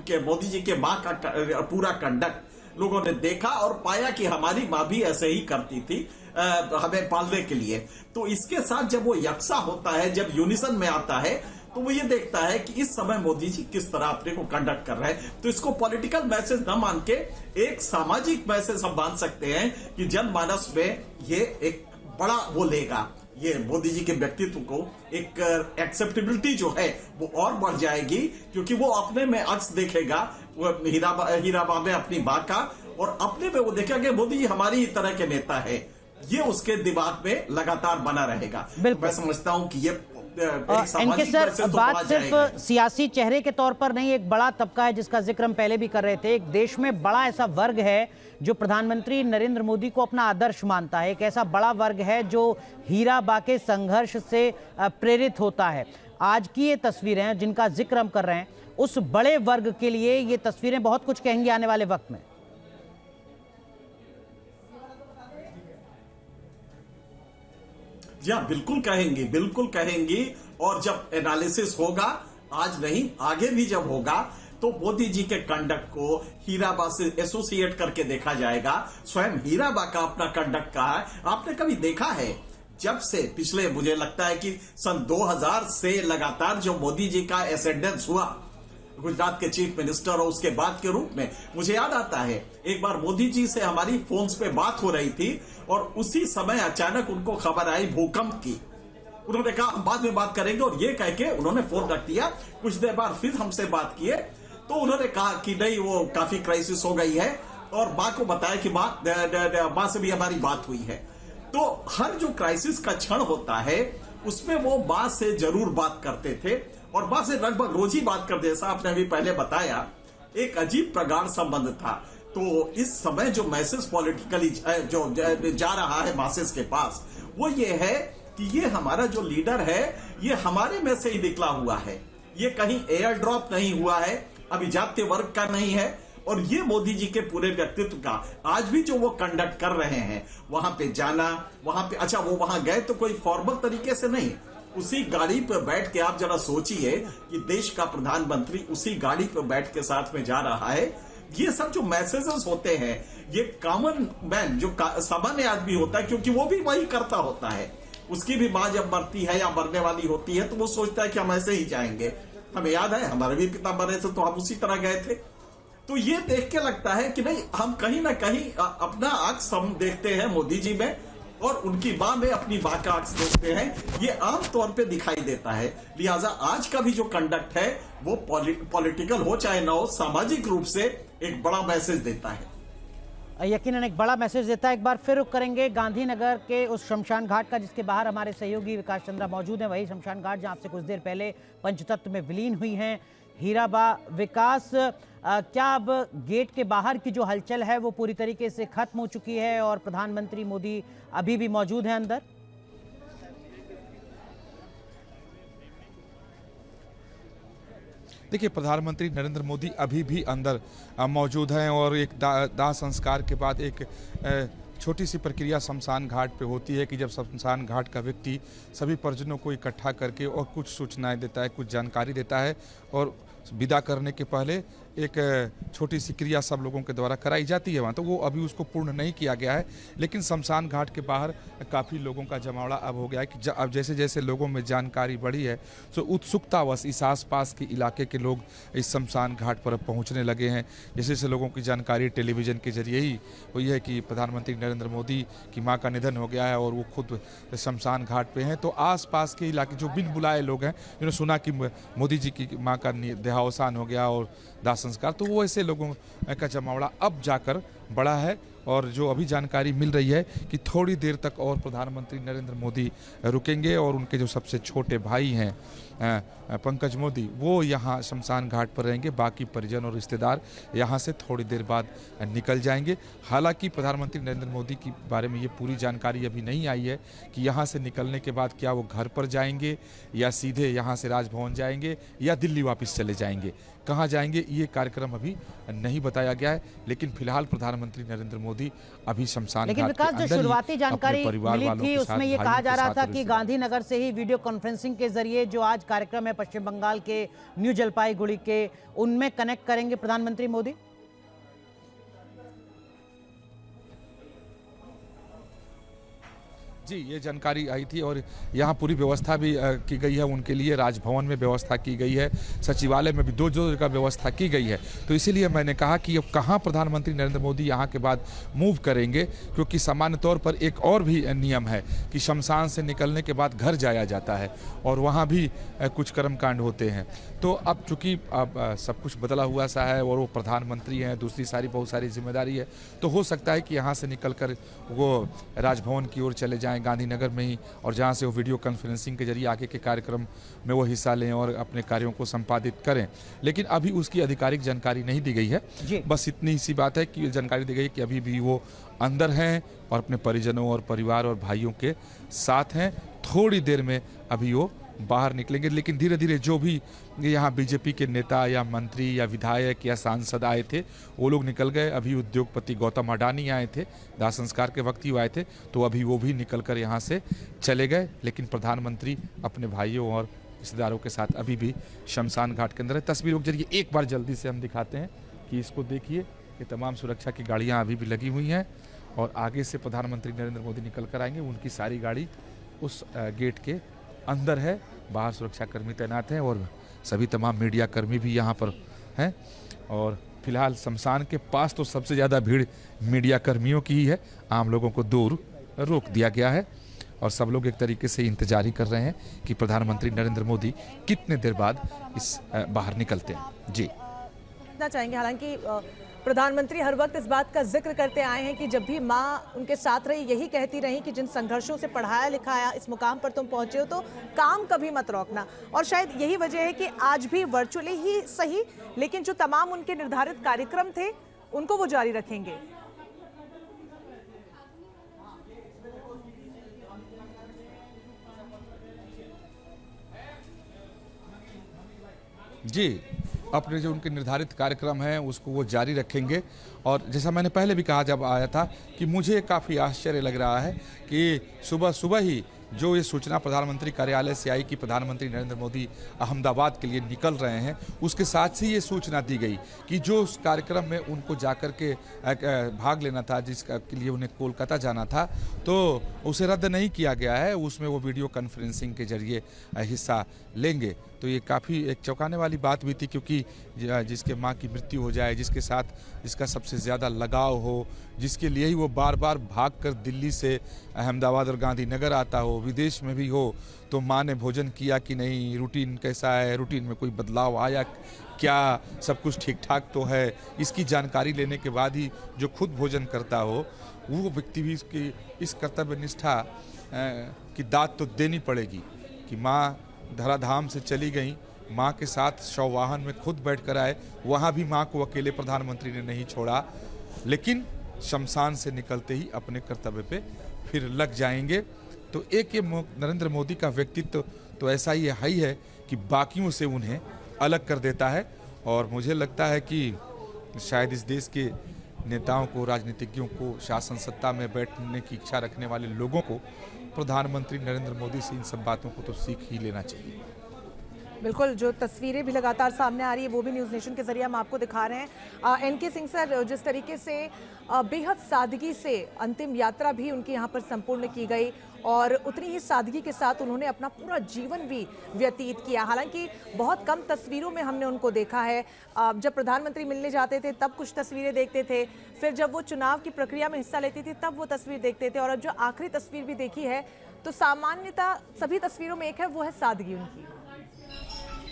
उनके मोदी जी के माँ का पूरा कंडक्ट लोगों ने देखा और पाया कि हमारी माँ भी ऐसे ही करती थी हमें पालने के लिए। तो इसके साथ जब वो यकसा होता है, जब यूनिसन में आता है, तो वो ये देखता है कि इस समय मोदी जी किस तरह अपने को कंडक्ट कर रहे हैं। तो इसको पॉलिटिकल मैसेज न मान के एक सामाजिक मैसेज हम मान सकते हैं कि जनमानस में ये एक बड़ा वो लेगा, ये मोदी जी के व्यक्तित्व को एक एक्सेप्टेबिलिटी जो है वो और बढ़ जाएगी, क्योंकि वो अपने में अक्स देखेगा, वो हीराबा में अपनी मां का, और अपने में वो देखेगा कि मोदी जी हमारी ही तरह के नेता है। ये उसके दिमाग में लगातार बना रहेगा। मैं समझता हूं कि ये एनके सर, बात सिर्फ सियासी चेहरे के तौर पर नहीं, एक बड़ा तबका है जिसका जिक्र हम पहले भी कर रहे थे। एक देश में बड़ा ऐसा वर्ग है जो प्रधानमंत्री नरेंद्र मोदी को अपना आदर्श मानता है। एक ऐसा बड़ा वर्ग है जो हीराबा के संघर्ष से प्रेरित होता है। आज की ये तस्वीरें जिनका जिक्र हम कर रहे हैं, उस बड़े वर्ग के लिए ये तस्वीरें बहुत कुछ कहेंगी आने वाले वक्त में। जी हाँ, बिल्कुल कहेंगी, बिल्कुल कहेंगी। और जब एनालिसिस होगा, आज नहीं आगे भी जब होगा, तो मोदी जी के कंडक्ट को हीराबा से एसोसिएट करके देखा जाएगा। स्वयं हीराबा का अपना कंडक्ट कहा है। आपने कभी देखा है जब से पिछले, मुझे लगता है कि सन 2000 से लगातार जो मोदी जी का एसेंडेंस हुआ गुजरात के चीफ मिनिस्टर और उसके बाद के रूप में, मुझे याद आता है एक बार मोदी जी से हमारी फोन्स पे बात हो रही थी और उसी समय अचानक उनको खबर आई भूकंप की। उन्होंने कहा हम बाद में बात करेंगे, और ये कह के उन्होंने फोन रख दिया। कुछ देर बाद फिर हमसे बात किए तो उन्होंने कहा कि नहीं, वो काफी क्राइसिस हो गई है, और मां को बताया कि मां से भी हमारी बात हुई है। तो हर जो क्राइसिस का क्षण होता है उसमें वो मां से जरूर बात करते थे, और मां से लगभग रोज ही बात करते। जैसा आपने अभी पहले बताया, एक अजीब प्रगाढ़ संबंध था। तो इस समय जो मैसेज पॉलिटिकली जो जा रहा है मासेस के पास, वो ये है कि ये हमारा जो लीडर है ये हमारे में से ही निकला हुआ है, ये कहीं एयर ड्रॉप नहीं हुआ है, अभिजात्य वर्ग का नहीं है। और ये मोदी जी के पूरे व्यक्तित्व का आज भी जो वो कंडक्ट कर रहे हैं, वहां पे जाना, वहां पे, अच्छा वो वहां गए तो कोई फॉर्मल तरीके से नहीं, उसी गाड़ी पर बैठ के, आप जरा सोचिए कि देश का प्रधानमंत्री उसी गाड़ी पर बैठ के साथ में जा रहा है। ये सब जो मैसेजेस होते हैं, ये कॉमन मैन जो सामान्य आदमी होता है, क्योंकि वो भी वही करता होता है, उसकी भी मां जब मरती है या मरने वाली होती है तो वो सोचता है कि हम ऐसे ही जाएंगे। हमें याद है हमारे भी पिता मरे थे तो हम उसी तरह गए थे। तो ये देख के लगता है कि नहीं, हम कहीं ना कहीं अपना अक्स हम देखते हैं मोदी जी में, और उनकी मां में अपनी मां का अक्स देखते हैं। ये आम तौर पे दिखाई देता है। लिहाजा आज का भी जो कंडक्ट है वो पॉलिटिकल हो चाहे ना हो, सामाजिक रूप से एक बड़ा मैसेज देता है, यकीनन एक बड़ा मैसेज देता है। एक बार फिर रुक करेंगे गांधीनगर के उस शमशान घाट का जिसके बाहर हमारे सहयोगी विकास चंद्रा मौजूद हैं। वही शमशान घाट जहां से कुछ देर पहले पंचतत्व में विलीन हुई हैं हीराबा। विकास, क्या अब गेट के बाहर की जो हलचल है वो पूरी तरीके से खत्म हो चुकी है और प्रधानमंत्री मोदी अभी भी मौजूद हैं अंदर? देखिए, प्रधानमंत्री नरेंद्र मोदी अभी भी अंदर मौजूद हैं, और एक दाह संस्कार के बाद एक छोटी सी प्रक्रिया शमशान घाट पे होती है कि जब शमशान घाट का व्यक्ति सभी परिजनों को इकट्ठा करके और कुछ सूचनाएं देता है, कुछ जानकारी देता है, और विदा करने के पहले एक छोटी सी क्रिया सब लोगों के द्वारा कराई जाती है वहाँ। तो वो अभी उसको पूर्ण नहीं किया गया है, लेकिन शमशान घाट के बाहर काफ़ी लोगों का जमावड़ा अब हो गया है कि अब जैसे जैसे लोगों में जानकारी बढ़ी है तो उत्सुकतावश इस आसपास के इलाके के लोग इस शमशान घाट पर पहुँचने लगे हैं। जैसे जैसे लोगों की जानकारी टेलीविज़न के जरिए ही हुई है कि प्रधानमंत्री नरेंद्र मोदी की माँ का निधन हो गया है और वो खुद शमशान घाट पर हैं, तो आसपास के इलाके जो बिन बुलाए लोग हैं जिन्होंने सुना कि मोदी जी की माँ का देहावसान हो गया और दाह संस्कार, तो वो ऐसे लोगों का जमावड़ा अब जाकर बड़ा है। और जो अभी जानकारी मिल रही है कि थोड़ी देर तक और प्रधानमंत्री नरेंद्र मोदी रुकेंगे और उनके जो सबसे छोटे भाई हैं पंकज मोदी, वो यहाँ शमशान घाट पर रहेंगे। बाकी परिजन और रिश्तेदार यहाँ से थोड़ी देर बाद निकल जाएंगे। हालांकि प्रधानमंत्री नरेंद्र मोदी के बारे में ये पूरी जानकारी अभी नहीं आई है कि यहाँ से निकलने के बाद क्या वो घर पर जाएंगे या सीधे यहाँ से राजभवन जाएंगे या दिल्ली वापस चले जाएंगे। कहाँ जाएंगे ये कार्यक्रम अभी नहीं बताया गया है, लेकिन फिलहाल प्रधानमंत्री प्रधानमंत्री नरेंद्र मोदी अभी शमशान लेकिन घाट के विकास, जो अंदर ही शुरुआती जानकारी अपने परिवार मिली वालों थी के उसमें साथ, ये कहा भाइयों जा के रहा साथ था और कि रिश्तेदारों गांधीनगर से ही वीडियो कॉन्फ्रेंसिंग के जरिए जो आज कार्यक्रम है पश्चिम बंगाल के न्यू जलपाईगुड़ी के, उनमें कनेक्ट करेंगे प्रधानमंत्री मोदी। जी, ये जानकारी आई थी और यहाँ पूरी व्यवस्था भी की गई है उनके लिए। राजभवन में व्यवस्था की गई है, सचिवालय में भी दो जगह व्यवस्था की गई है। तो इसीलिए मैंने कहा कि अब कहाँ प्रधानमंत्री नरेंद्र मोदी यहाँ के बाद मूव करेंगे, क्योंकि सामान्य तौर पर एक और भी नियम है कि शमशान से निकलने के बाद घर जाया जाता है और वहाँ भी कुछ कर्मकांड होते हैं। तो अब चूँकि अब सब कुछ बदला हुआ सा है और वो प्रधानमंत्री हैं, दूसरी बहुत सारी जिम्मेदारी है, तो हो सकता है कि यहाँ से निकल कर वो राजभवन की ओर चले जाएँ, गांधीनगर में ही, और जहां से वो वीडियो कॉन्फ्रेंसिंग के जरिए आगे के कार्यक्रम में वो हिस्सा लें और अपने कार्यों को संपादित करें। लेकिन अभी उसकी आधिकारिक जानकारी नहीं दी गई है। बस इतनी सी बात है कि जानकारी दी गई है कि अभी भी वो अंदर हैं और अपने परिजनों और परिवार और भाइयों के साथ हैं। थोड़ी देर में अभी वो बाहर निकलेंगे, लेकिन धीरे धीरे जो भी यहाँ बीजेपी के नेता या मंत्री या विधायक या सांसद आए थे वो लोग निकल गए। अभी उद्योगपति गौतम अडानी आए थे, दाह संस्कार के वक्त ही आए थे, तो अभी वो भी निकल कर यहाँ से चले गए। लेकिन प्रधानमंत्री अपने भाइयों और रिश्तेदारों के साथ अभी भी शमशान घाट के अंदर है। तस्वीरों के जरिए एक बार जल्दी से हम दिखाते हैं कि इसको देखिए, ये तमाम सुरक्षा की गाड़ियाँ अभी भी लगी हुई हैं और आगे से प्रधानमंत्री नरेंद्र मोदी निकल कर आएंगे। उनकी सारी गाड़ी उस गेट के अंदर है, बाहर सुरक्षाकर्मी तैनात हैं और सभी तमाम मीडिया कर्मी भी यहाँ पर हैं। और फिलहाल शमशान के पास तो सबसे ज़्यादा भीड़ मीडिया कर्मियों की ही है। आम लोगों को दूर रोक दिया गया है और सब लोग एक तरीके से इंतजार ही कर रहे हैं कि प्रधानमंत्री नरेंद्र मोदी कितने देर बाद इस बाहर निकलते हैं। जी, समझना चाहेंगे, हालांकि प्रधानमंत्री हर वक्त इस बात का जिक्र करते आए हैं कि जब भी माँ उनके साथ रही यही कहती रही कि जिन संघर्षों से पढ़ाया लिखाया इस मुकाम पर तुम पहुंचे हो तो काम कभी मत रोकना। और शायद यही वजह है कि आज भी वर्चुअली ही सही, लेकिन जो तमाम उनके निर्धारित कार्यक्रम थे उनको वो जारी रखेंगे। जी, अपने जो उनके निर्धारित कार्यक्रम हैं उसको वो जारी रखेंगे। और जैसा मैंने पहले भी कहा जब आया था कि मुझे काफ़ी आश्चर्य लग रहा है कि सुबह सुबह ही जो ये सूचना प्रधानमंत्री कार्यालय से आई कि प्रधानमंत्री नरेंद्र मोदी अहमदाबाद के लिए निकल रहे हैं, उसके साथ ही ये सूचना दी गई कि जो उस कार्यक्रम में उनको जाकर के भाग लेना था, जिसका के लिए उन्हें कोलकाता जाना था, तो उसे रद्द नहीं किया गया है। उसमें वो वीडियो कॉन्फ्रेंसिंग के जरिए हिस्सा लेंगे। तो ये काफ़ी एक चौंकाने वाली बात भी थी, क्योंकि जिसके माँ की मृत्यु हो जाए, जिसके साथ जिसका सबसे ज़्यादा लगाव हो, जिसके लिए ही वो बार बार भाग कर दिल्ली से अहमदाबाद और गांधीनगर आता हो, विदेश में भी हो, तो माँ ने भोजन किया कि नहीं, रूटीन कैसा है, रूटीन में कोई बदलाव आया क्या, सब कुछ ठीक ठाक तो है, इसकी जानकारी लेने के बाद ही जो खुद भोजन करता हो वो व्यक्ति भी इसकी इस कर्तव्य निष्ठा की दाद तो देनी पड़ेगी कि माँ धराधाम से चली गई, माँ के साथ शव वाहन में खुद बैठकर आए, वहाँ भी माँ को अकेले प्रधानमंत्री ने नहीं छोड़ा, लेकिन शमशान से निकलते ही अपने कर्तव्य पे फिर लग जाएंगे। तो एक ये नरेंद्र मोदी का व्यक्तित्व तो ऐसा ही है कि बाकियों से उन्हें अलग कर देता है। और मुझे लगता है कि शायद इस देश के नेताओं को, राजनीतिज्ञों को, शासन सत्ता में बैठने की इच्छा रखने वाले लोगों को प्रधानमंत्री नरेंद्र मोदी से इन सब बातों को तो सीख ही लेना चाहिए। बिल्कुल, जो तस्वीरें भी लगातार सामने आ रही है वो भी न्यूज़ नेशन के जरिए हम आपको दिखा रहे हैं। एनके सिंह सर, जिस तरीके से बेहद सादगी से अंतिम यात्रा भी उनकी यहाँ पर संपूर्ण की गई और उतनी ही सादगी के साथ उन्होंने अपना पूरा जीवन भी व्यतीत किया। हालांकि बहुत कम तस्वीरों में हमने उनको देखा है। जब प्रधानमंत्री मिलने जाते थे तब कुछ तस्वीरें देखते थे, फिर जब वो चुनाव की प्रक्रिया में हिस्सा लेती थी तब वो तस्वीर देखते थे, और अब जो आखिरी तस्वीर भी देखी है तो सामान्यतः सभी तस्वीरों में एक है, वो है सादगी उनकी।